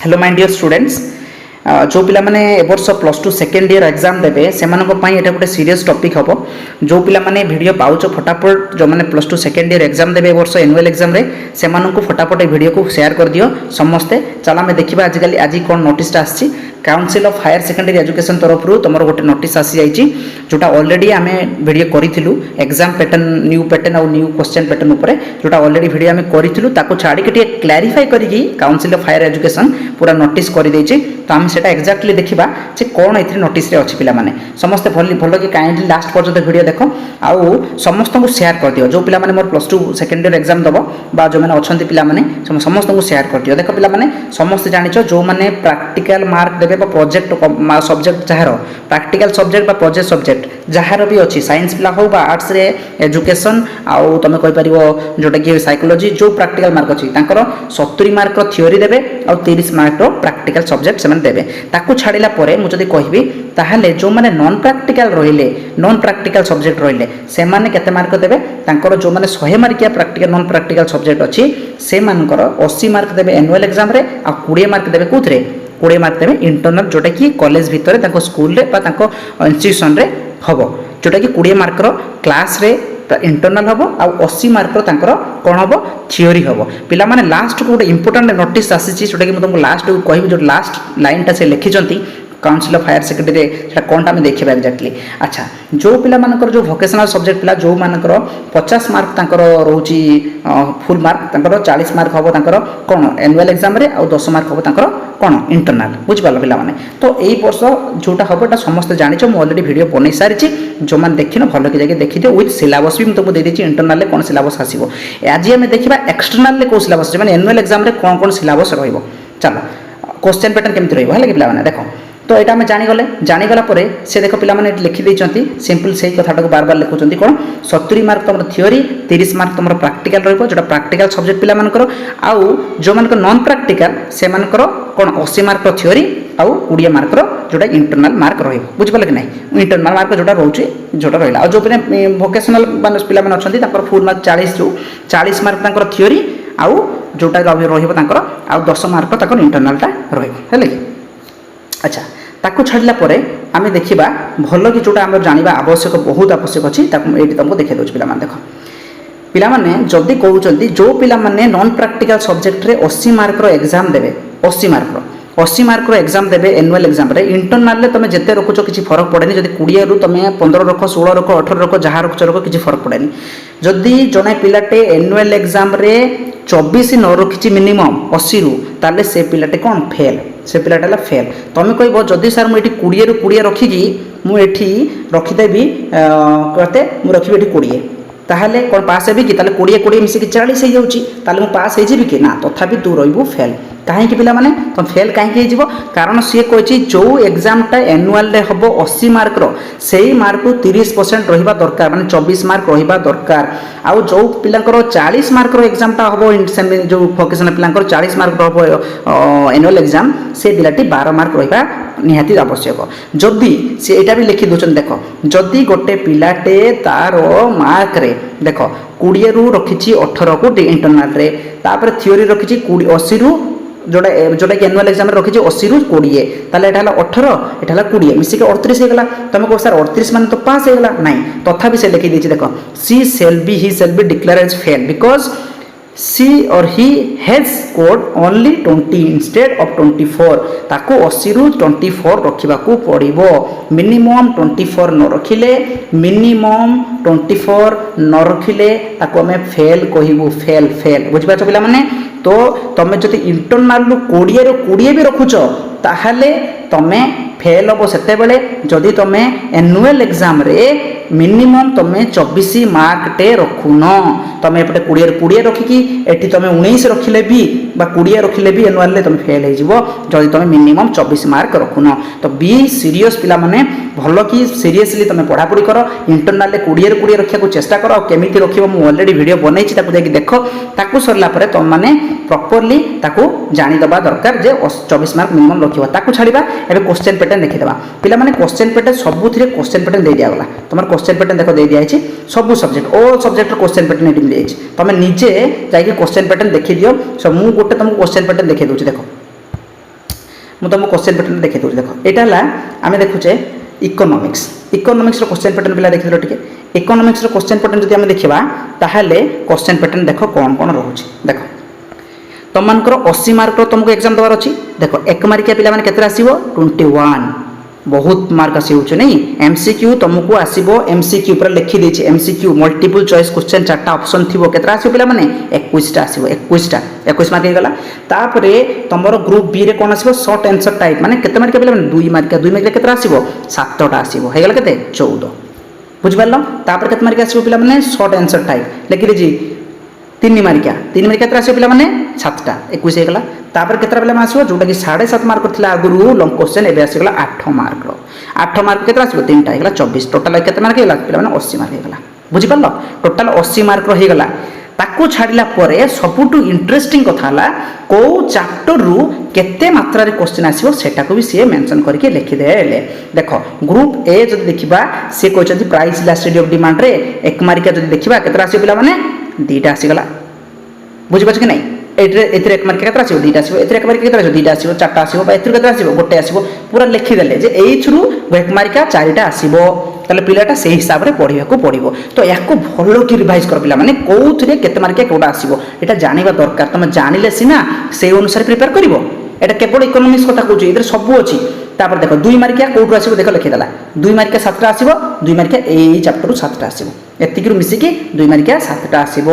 Hello my dear students जो पिला माने ए वर्ष plus two second year exam देवे से गोटे सीरीयस टॉपिक हम जो पिला माने वीडियो पाउच फटाफट जो मैंने plus two second year exam देवे वर्ष एनुअल एग्जाम रे से फटाफट वीडियो को शेयर कर दियो समस्ते। चल आम देखा आजिकल आज कौन नोटिस आसी council of higher secondary education तरफ तुम गोटे नोटिस आसी जाइए जोटा ऑलरेडी आम वीडियो करूँ एग्जाम पैटर्न और न्यू क्वेश्चन पैटर्न उपर जोटा ऑलरेडी वीडियो आम करूँ छाड़ी क्लारीफाई करी काउंसिल ऑफ हायर एजुकेशन पूरा नोटिस कर देछि। तो आम सेटा एक्जाक्टली देखा जे कौन ए नोटिस अच्छी पिला माने समस्ते भल कि काइंडली लास्ट पर्यंत वीडियो देख आउ समस्त को शेयर कर दियो जो पिला माने मोर plus two second year exam दब बा जो मैंने अच्छा पिला माने समस्त को शेयर कर दियो। देख पिला माने समस्त जानिछ जो मैंने प्रैक्टिकल मार्क देबे बा project subject jar practical subject बा प्रोजेक्ट सब्जेक्ट जार भी अच्छी साइंस पिला हो बा आर्ट्स रे एजुकेशन आउ तुम कहि परिबो जोटा कि साइकोलॉजी जो प्रैक्टिकल मार्क अच्छी तांकर 70 मार्क रो थ्योरी देबे और 30 मार्क रो प्रैक्टिकल सब्जेक्ट से देवे ताकू छाड़िला परे मु जदि कहबी ताहले जो माने नॉन प्रैक्टिकल रहिले नॉन प्रैक्टिकल सब्जेक्ट रहिले से माने केते मार्क देबे तांकर जो माने 100 मार्किया प्रैक्टिकल नॉन प्रैक्टिकल सब्जेक्ट अछि से मानकर 80 मार्क देबे एनुअल एग्जाम रे आ 20 मार्क देबे कोथरे 20 मार्क देबे इंटरनल जोटा कि कॉलेज भितर तांको स्कूल रे बा तांको इंस्टीट्यूशन रे हबो जोटा कि 20 मार्क रो क्लास रे इंटरनल हम आ 80 मार्क कौन हम थ्योरी हम पिला माने लास्ट को गोटे इंपोर्टाट नोटिस आसी जोटा कि तुमको लास्ट कह जो लास्ट लाइनटा से लिखिं काउंसिल ऑफ हायर सेकेंडरी कौन आम देखा एक्जाक्टली। अच्छा जो पिला मानकर जो वोकेशनल सब्जेक्ट पिला जो मानकर 50 मार्क रोचे फुल मार्क 40 मार्क हम कौन एनुअल एग्जाम रे और 10 मार्क हम कौन इंटरनल बुझिपाल पिला माने। तो यही वर्ष जोटा हम एटा समस्त जानिछ मु ऑलरेडी वीडियो बनै सारी जो मैंने देखिन भल कि जाके देखि दियो विथ सिलेबस भी तुमको दे देछि इंटरनल कौन सिलेबस आसीबो। आज आम देखा एक्सटर्नल कौ सिलेबस माने एनुअल एग्जाम रे कौन कौन सिलेबस रहिबो। चलो क्वेश्चन पैटर्न केमति रहिबो है कि पिला माने देखो तो यहाँ आम जानीगला से देख पे लिखिदे सिंपल से कथाटा बार बार लिखुं कौन 70 मार्क तुम थ्योरी 30 मार्क तुम प्रैक्टिकल रोटा प्रैक्टिकल सब्जेक्ट पिला आउ जो मान नॉन प्रैक्टिकल से कौन 80 मार्क थ्योरी आउ 20 मार्क जोटा इंटरनल मार्क रुझिपारे कि नहीं इंटरनल मार्क जोटा रोचे जोटा रहा जो वोकेशनल पिला अच्छा फुल मार्क 40 मार्क थ्योरी आउ जोटा रहा 10 मार्क इंटरनलटा रही। अच्छा ताकू छाड़िला परे आमे देखिबा भल कि जोटा आम जानिबा आवश्यक बहुत आवश्यक अच्छी ये तुमको देखा दूसरी पिला देख पिला माने जदि कहउचंती जो पिला माने नॉन प्रैक्टिकल सब्जेक्ट रे 80 मार्क रो एग्जाम देबे 80 मार्क रो एग्जाम देबे एनुअल एग्जाम रे इंटरनल रे तुम जेते रखुच किसी फरक पड़ेनी जदि 20 रु तुम 15 रख 16 रख 18 रख जहाँ रखुच रख किसी फरक पड़ेनी। जदि जने पिलाटे एनुअल एग्जाम रे 24 न रखी मिनिमम 80 रु ताले से पिलाटे कौन फेल से पिलाटा फेल। तुम कह जदि सार मुझे 20 रु 20 रखिकी मुझे रखिदेवी कहते मुझे रखी 20 ताहले कौन पास हेबी कि 20 मिसिक 40 हो जाऊँगी पास हो कि ना तथापि तू रही फेल कहीं पिला माने तुम फेल कहीं कारण सी कही जो एग्जामटा एनुअल रे हम 80 मार्क से मार्क 30% रहा दरकार माने 24 मार्क रहा दरकार आउ जो पिलांकर 40 मार्क एग्जामटा हम जो वोकेशनल पिलांकर 40 मार्क एनुअल एग्जाम से पिलाटी 12 मार्क रहा निहाती आवश्यक। जदि से यहाँ भी लिखि दूसरी देख जदि गोटे पिलाटे तार मार्क रे देख 20 रु रखी 18 को इंटरनल रे तापर थ्योरी रखी 80 रु जोटा जोटा कि एनुअल एग्जाम रखी 80 रु 20 ताले एटा 18 एटा 20 मिसिक 38 होगा तुम कह सर 38 मान तो पास होगा ना तथापि से लिखी देख she shall be declared as fail because she और he has scored only 20 instead of 24 ताको 80 रु 24 रखा पड़ो मिनिमम 24 न रखिले मिनिमम 24 न रखिले ताको हमें फेल कहबू फेल फेल बुझिपार पिला माने। तो तुम जब इंटरनल 20 रु 20 भी रखुच ताहले तुम फेल हम से जदि तुम एनुअल एग्जाम रे मिनिमम तुम 24 मार्क टे रखुन तुम एपटे 20 रु 20 रखिकी एटी तुम 19 रखिले भी 20 रखिले भी एनुअल रे तुम फेल हो जदि तुम मिनिमम 24 मार्क रखुन। तो बी सीरियस पिला माने भल कि सीरियसली तुम पढ़ापढ़ी कर इंटरनल 20 रु 20 रखा चेष्टा कर केमिति रखिबो मु ऑलरेडी वीडियो बनई देख ताकू सरला परे तुम माने प्रॉपर्ली ताकू जानी दबा दरकार जे 24 मार्क मिनिमम रखिबो ताकू छाड़िबा। एबे क्वेश्चन पैटर्न देखिदेबा पिला माने क्वेश्चन पैटर्न सबुथिरे क्वेश्चन पैटर्न दे दिया गला तुम क्वेश्चन पैटर्न देख दे दिया सब subject all subject question pattern एटी मिल जाई तुम निजे जाई क्वेश्चन पैटर्न देखि दियो। सो मु गोटे तुमको क्वेश्चन पैटर्न देखि दोछि देख ମୁଁ ତୁମକୁ କ୍ୱେଶ୍ଚନ୍ ପ୍ୟାଟର୍ନ ଦେଖାଇ ଦେଉଛି। ଦେଖ ଏଇଟା ହେଲା ଆମେ ଦେଖୁଛେ ଇକୋନୋମିକ୍ସ। ଇକୋନୋମିକ୍ସର କ୍ୱେଶ୍ଚନ୍ ପ୍ୟାଟର୍ନ ପିଲା ଦେଖିଦେଲ ଟିକେ। ଇକୋନୋମିକ୍ସର କ୍ୱେଶ୍ଚନ୍ ପ୍ୟାଟର୍ନ ଯଦି ଆମେ ଦେଖିବା ତାହେଲେ କ୍ୱେଶ୍ଚନ୍ ପ୍ୟାଟର୍ନ ଦେଖ କ'ଣ କ'ଣ ରହୁଛି। ଦେଖ ତୁମମାନଙ୍କର 80 ମାର୍କର ତୁମକୁ ଏକ୍ଜାମ୍ ଦେବାର ଅଛି। ଦେଖ 1 ମାର୍କିଆ ପିଲାମାନେ କେତେଟା ଆସିବ 21, ବହୁତ ମାର୍କ ଆସିଯାଉଛି ନାଇଁ। MCQ ତୁମକୁ ଆସିବ, MCQ ପୁରା ଲେଖିଦେଇଛି MCQ ମଲ୍ଟିପୁଲ୍ ଚଏସ୍ କ୍ୱେଶ୍ଚନ୍ 4ଟା ଅପସନ୍ ଥିବ। କେତେଟା ଆସିବ ପିଲାମାନେ 21ଟା ଆସିବ। 21 ମାର୍କ ହେଇଗଲା। ତାପରେ ତୁମର ଗ୍ରୁପ୍ ବିରେ କ'ଣ ଆସିବ ସର୍ଟ ଆନ୍ସର୍ ଟାଇପ୍, ମାନେ କେତେ ମାର୍କିଆ ପିଲାମାନେ 2 ମାର୍କିଆ। 2 ମାର୍କିଆ କେତେଟା ଆସିବ 7ଟା ଆସିବ। ହେଇଗଲା କେତେ 14, ବୁଝିପାରିଲ। ତାପରେ କେତେ ମାର୍କିଆ ଆସିବ ପିଲାମାନେ ସର୍ଟ ଆନ୍ସର୍ ଟାଇପ୍ ଲେଖିଦେଇଛି 3 ମାର୍କିଆ। 3 ମାର୍କିଆ କେତେଟା ଆସିବ ପିଲାମାନେ 7ଟା, 21 ହେଇଗଲା। ତାପରେ କେତେଟା ପିଲାମାନେ ଆସିବ ଯେଉଁଟାକି 7.5 ମାର୍କ ଥିଲା ଆଗରୁ ଲଙ୍ଗ୍ କ୍ୱେଶ୍ଚନ୍, ଏବେ ଆସିଗଲା 8 ମାର୍କର। 8 ମାର୍କ କେତେଟା ଆସିବ 3ଟା ହେଇଗଲା 24। ଟୋଟାଲ୍ କେତେ ମାର୍କ ହେଇଗଲା ପିଲାମାନେ 80 ମାର୍କ ହେଇଗଲା, ବୁଝିପାରିଲ। ଟୋଟାଲ୍ 80 ମାର୍କର ହେଇଗଲା। ତାକୁ ଛାଡ଼ିଲା ପରେ ସବୁଠୁ ଇଣ୍ଟରେଷ୍ଟିଂ କଥା ହେଲା କେଉଁ ଚାପ୍ଟରରୁ କେତେ ମାତ୍ରାରେ କ୍ୱେଶ୍ଚନ୍ ଆସିବ ସେଟାକୁ ବି ସିଏ ମେନସନ୍ କରିକି ଲେଖିଦେଲେ। ଦେଖ ଗ୍ରୁପ୍ ଏ ଯଦି ଦେଖିବା ସିଏ କହିଛନ୍ତି ପ୍ରାଇସ୍ ଇଲାଷ୍ଟିସିଟି ଅଫ୍ ଡିମାଣ୍ଡରେ 1 ମାର୍କିଆ ଯଦି ଦେଖିବା କେତେଟା ଆସିବ ପିଲାମାନେ 2ଟା ଆସିଗଲା, ବୁଝିପାରୁଛ କି ନାହିଁ। ଏଥିରେ 1 ମାର୍କିଆ କେତେଟା ଆସିବ 2ଟା ଆସିବ। ଏଥିରେ 1 ମାର୍କିଆ କେତେଟା ଆସିବ 2ଟା ଆସିବ, 4ଟା ଆସିବ। ବା ଏଥିରୁ କେତେଟା ଆସିବ 1ଟେ ଆସିବ। ପୁରା ଲେଖିଦେଲେ ଯେ ଏଇଥିରୁ 1 ମାର୍କିଆ 4ଟା ଆସିବ। ତାହେଲେ ପିଲାଟା ସେହି ହିସାବରେ ପଢ଼ିବାକୁ ପଡ଼ିବ। ତ ୟାକୁ ଭଲ କି ରିଭାଇଜ୍ କର ପିଲାମାନେ, କେଉଁଥିରେ କେତେ ମାର୍କିଆ କେଉଁଟା ଆସିବ ଏଇଟା ଜାଣିବା ଦରକାର। ତୁମେ ଜାଣିଲେ ସିନା ସେଇ ଅନୁସାରେ ପ୍ରିପେୟାର କରିବ। এটা কেবল ইকোনমিক্স কথা কହୁଛି, এদের সবু ଅଛି। তারপরে দেখো 2 মার্কিয়া কোউটু আসিব দেখো লেখিদেলা 2 মার্কিয়া 7টা আসিব, 2 মার্কিয়া এই চ্যাপ্টরু 7টা আসিব, এতিকিরু মিশিকি 2 মার্কিয়া 7টা আসিব।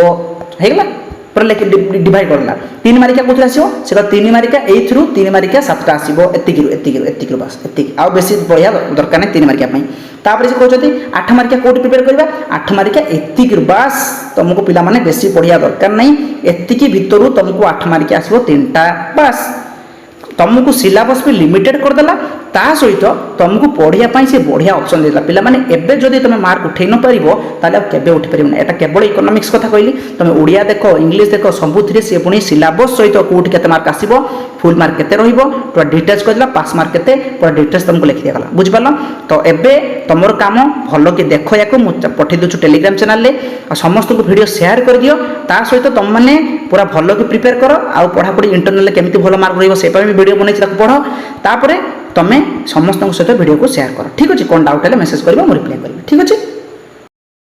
ହେଇଗଲା পুরা লেখি ডিভাইড করলা। 3 মার্কিয়া কোউটু আসিব সেটা 3 মার্কিয়া এইথিরু 3 মার্কিয়া 7টা আসিব, এতিকিরু বাস এতিকি, আর বেশি পড়িয়া দরকার নাই 3 মার্কিয়া পাই। তারপরে সে কହୁଛନ୍ତି 8 মার্কিয়া কোউটু প্রিপেয়ার করিবা, 8 মার্কিয়া এতিকিরু বাস तुमको पिला माने बेसी पढ़िया दरकार नहीं, एतिकी भितरु तुमको 8 मार्किया आसिबो 3टा बास। तुमको सिलेबस भी लिमिटेड करदेला, ता सहित तुमको पढ़िया से बढ़िया ऑप्शन देला। पिला माने एबे जदि तुम मार्क उठे न पारिबो ताले केबे उठी परिबो ना। एटा केवल इकोनॉमिक्स कथा कहली, तुम ओडिया देखो इंग्लिश देखो सबुथिरे से पुणी सिलेबस सहित कोठी केते मार्क आसीबो, फुल मार्क केते रहिबो, पूरा डिटेल्स कहला, पास मार्क केते पूरा डिटेल्स तुमको लिखि देगला, बुझि पारलो। तो एबे तुमर काम भलो के देखो याको मु पठे दोछु टेलीग्राम चैनल ले, आ समस्त को वीडियो शेयर कर दियो। ता सहित तुम माने पूरा भलो के प्रिपेयर करो, आ पढ़ा पढ़ी इंटरनल केमिति भलो मार्क रहिबो से पे वीडियो बनै छी, ताको पढ़ो। तापरे तमे समस्त सहित वीडियो को शेयर करो, ठीक अछि। कोन डाउट हेले मेसेज करबो, मु रिप्लाई करबी, ठीक अछि।